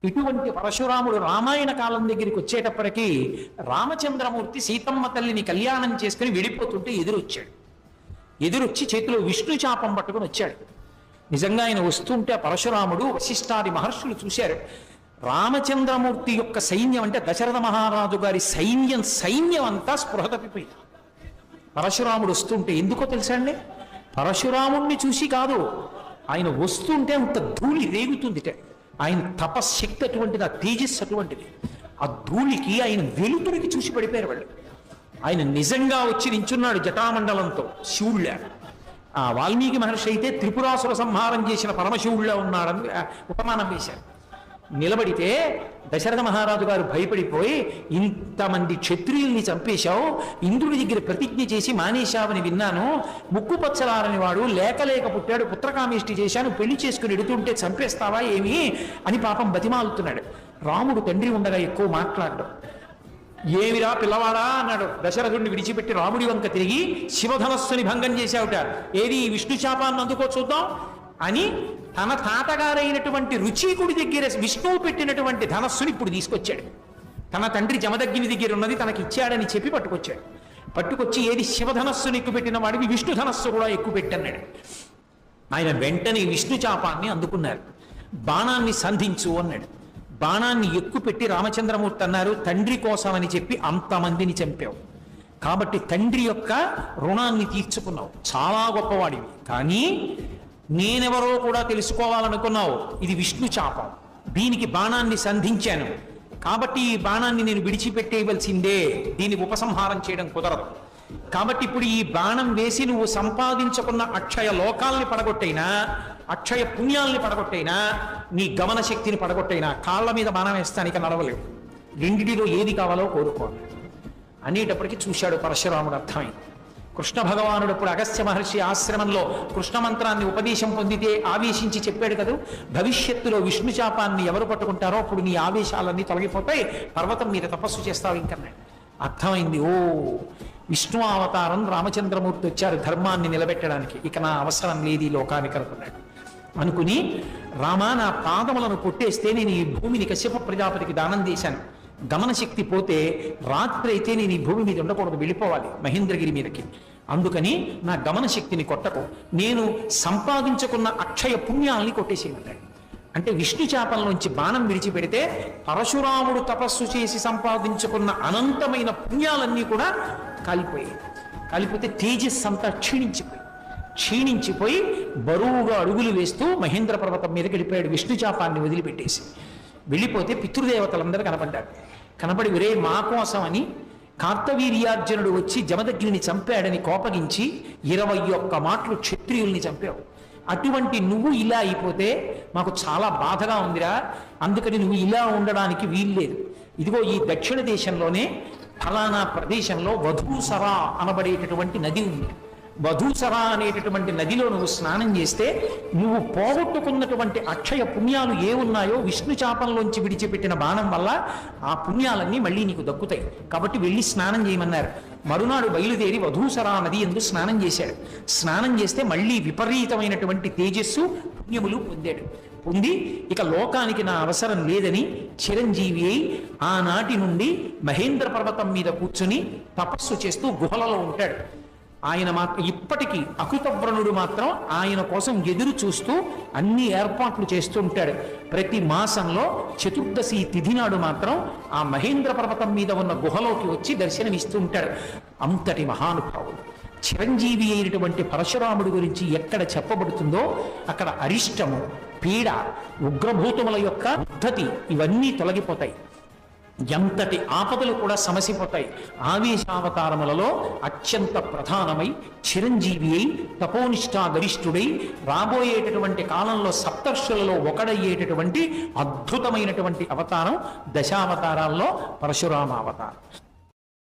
ఇటువంటి పరశురాముడు రామాయణ కాలం దగ్గరికి వచ్చేటప్పటికీ రామచంద్రమూర్తి సీతమ్మ తల్లిని కళ్యాణం చేసుకుని వెళ్ళిపోతుంటే ఎదురొచ్చి చేతిలో విష్ణు చాపం పట్టుకుని వచ్చాడు. నిజంగా ఆయన వస్తుంటే పరశురాముడు వశిష్ఠాది మహర్షులు చూశారు. రామచంద్రమూర్తి యొక్క సైన్యం అంటే దశరథ మహారాజు గారి సైన్యం అంతా స్పృహ తప్పిపోయింది. పరశురాముడు వస్తుంటే ఎందుకో తెలుసా అండి, పరశురాముణ్ణి చూసి కాదు, ఆయన వస్తుంటే అంత ధూళి రేగుతుందిట. ఆయన తపశ్శక్తి అటువంటిది, ఆ తేజస్సు అటువంటిది. ఆ ధూళికి ఆయన వెలుతురికి చూసి పడిపోయారు వాళ్ళు. ఆయన నిజంగా వచ్చి నించున్నాడు జటామండలంతో, శివుళ్ళ. ఆ వాల్మీకి మహర్షి అయితే త్రిపురాసుర సంహారం చేసిన పరమశివుళ్ళ ఉన్నాడని ఉపమానం వేశారు. నిలబడితే దశరథ మహారాజు గారు భయపడిపోయి, ఇంతమంది క్షత్రియుల్ని చంపేశావు, ఇంద్రుడి దగ్గర ప్రతిజ్ఞ చేసి మానేశావని విన్నాను, ముక్కు పచ్చలారని వాడు లేక పుట్టాడు, పుత్రకామేష్టి చేశాను, పెళ్లి చేసుకుని ఎడుతుంటే చంపేస్తావా ఏమి అని పాపం బతిమాలుతున్నాడు. రాముడు తండ్రి ఉండగా ఎక్కువ మాట్లాడడం. ఏమిరా పిల్లవాడా అన్నాడు. దశరథుడిని విడిచిపెట్టి రాముడి వంక తిరిగి, శివధనస్సుని భంగం చేశావుట, ఏది విష్ణు శాపాన్ని అందుకో చూద్దాం అని తన తాతగారైనటువంటి రుచీకుడి దగ్గర విష్ణువు పెట్టినటువంటి ధనస్సుని ఇప్పుడు తీసుకొచ్చాడు. తన తండ్రి జమదగ్ని దగ్గర ఉన్నది తనకి ఇచ్చాడని చెప్పి పట్టుకొచ్చాడు. పట్టుకొచ్చి ఏది శివధనస్సుని ఎక్కుపెట్టిన వాడికి విష్ణు ధనస్సు కూడా ఎక్కువ పెట్టన్నాడు. ఆయన వెంటనే విష్ణు చాపాన్ని అందుకున్నారు. బాణాన్ని సంధించు అన్నాడు. బాణాన్ని ఎక్కుపెట్టి రామచంద్రమూర్తి అన్నారు, తండ్రి కోసం అని చెప్పి అంతమందిని చంపావు కాబట్టి తండ్రి యొక్క రుణాన్ని తీర్చుకున్నావు, చాలా గొప్పవాడివి. కానీ నేనెవరో కూడా తెలుసుకోవాలనుకున్నావు, ఇది విష్ణు చాపం, దీనికి బాణాన్ని సంధించాను కాబట్టి ఈ బాణాన్ని నేను విడిచిపెట్టేయవలసిందే, దీన్ని ఉపసంహారం చేయడం కుదరదు. కాబట్టి ఇప్పుడు ఈ బాణం వేసి నువ్వు సంపాదించుకున్న అక్షయ లోకాల్ని పడగొట్టైనా, అక్షయ పుణ్యాల్ని పడగొట్టైనా, నీ గమన శక్తిని పడగొట్టైనా కాళ్ళ మీద బాణం వేస్తానికి నడవలేవు, రెండిటిలో ఏది కావాలో కోరుకోవాలి అనేటప్పటికీ చూశాడు పరశురాముడు. అర్థమైంది. కృష్ణ భగవానుడు ఇప్పుడు అగస్త్య మహర్షి ఆశ్రమంలో కృష్ణ మంత్రాన్ని ఉపదేశం పొందితే ఆవేశించి చెప్పాడు కదా, భవిష్యత్తులో విష్ణు శాపాన్ని ఎవరు పట్టుకుంటారో అప్పుడు నీ ఆవేశాలన్నీ తొలగిపోతాయి, పర్వతం మీద తపస్సు చేస్తావు ఇంకన్నాడు. అర్థమైంది. ఓ విష్ణు అవతారం రామచంద్రమూర్తి వచ్చారు ధర్మాన్ని నిలబెట్టడానికి, ఇక నా అవసరం లేదు ఈ లోకానికి అనుకున్నాడు. అనుకుని, రామా నా పాదములను కొట్టేస్తే నేను ఈ భూమిని కశ్యప ప్రజాపతికి దానం చేశాను, గమనశక్తి పోతే రాత్రి అయితే నేను ఈ భూమి మీద ఉండకూడదు, వెళ్ళిపోవాలి మహేంద్రగిరి మీదకి, అందుకని నా గమనశక్తిని కొట్టకు, నేను సంపాదించుకున్న అక్షయ పుణ్యాలని కొట్టేసేయమంటాడు. అంటే విష్ణు చాపంలోంచి బాణం విడిచిపెడితే పరశురాముడు తపస్సు చేసి సంపాదించుకున్న అనంతమైన పుణ్యాలన్నీ కూడా కాలిపోతే తేజస్సు అంతా క్షీణించిపోయి బరువుగా అడుగులు వేస్తూ మహేంద్ర పర్వతం మీదకి వెళ్ళిపోయాడు. విష్ణు చాపాన్ని వదిలిపెట్టేసి వెళ్ళిపోతే పితృదేవతలందరూ కనపడి ఒరే మా కోసం అని కార్తవీర్యార్జునుడు వచ్చి జమదగ్నిని చంపాడని కోపగించి 21 మాటలు క్షత్రియుల్ని చంపావు. అటువంటి నువ్వు ఇలా అయిపోతే మాకు చాలా బాధగా ఉందిరా, అందుకని నువ్వు ఇలా ఉండడానికి వీల్లేదు. ఇదిగో ఈ దక్షిణ దేశంలోనే ఫలానా ప్రదేశంలో వధూసరా అనబడేటటువంటి నది ఉంది. వధూసరా అనేటటువంటి నదిలో నువ్వు స్నానం చేస్తే నువ్వు పోగొట్టుకున్నటువంటి అక్షయ పుణ్యాలు ఏ ఉన్నాయో విష్ణు చాపంలోంచి విడిచిపెట్టిన బాణం వల్ల ఆ పుణ్యాలన్నీ మళ్ళీ నీకు దక్కుతాయి, కాబట్టి వెళ్ళి స్నానం చేయమన్నారు. మరునాడు బయలుదేరి వధూసరా నది ఎందు స్నానం చేశాడు. స్నానం చేస్తే మళ్ళీ విపరీతమైనటువంటి తేజస్సు పుణ్యములు పొంది ఇక లోకానికి నా అవసరం లేదని చిరంజీవి అయి ఆనాటి నుండి మహేంద్ర పర్వతం మీద కూర్చుని తపస్సు చేస్తూ గుహలలో ఉంటాడు. ఆయన మాత్రం ఇప్పటికీ అకృతవ్రణుడు మాత్రం ఆయన కోసం ఎదురు చూస్తూ అన్ని ఏర్పాట్లు చేస్తూ ఉంటాడు. ప్రతి మాసంలో చతుర్దశి తిథి నాడు మాత్రం ఆ మహేంద్ర పర్వతం మీద ఉన్న గుహలోకి వచ్చి దర్శనమిస్తూ ఉంటాడు. అంతటి మహానుభావుడు చిరంజీవి అయినటువంటి పరశురాముడి గురించి ఎక్కడ చెప్పబడుతుందో అక్కడ అరిష్టము, పీడ, ఉగ్రభూతముల యొక్క ఉద్ధతి ఇవన్నీ తొలగిపోతాయి, ఎంతటి ఆపదలు కూడా సమసిపోతాయి. ఆవేశావతారములలో అత్యంత ప్రధానమై చిరంజీవి అయి తపోనిష్టా గరిష్ఠుడై రాబోయేటటువంటి కాలంలో సప్తర్షులలో ఒకడయ్యేటటువంటి అద్భుతమైనటువంటి అవతారం దశావతారాల్లో పరశురామ అవతారం.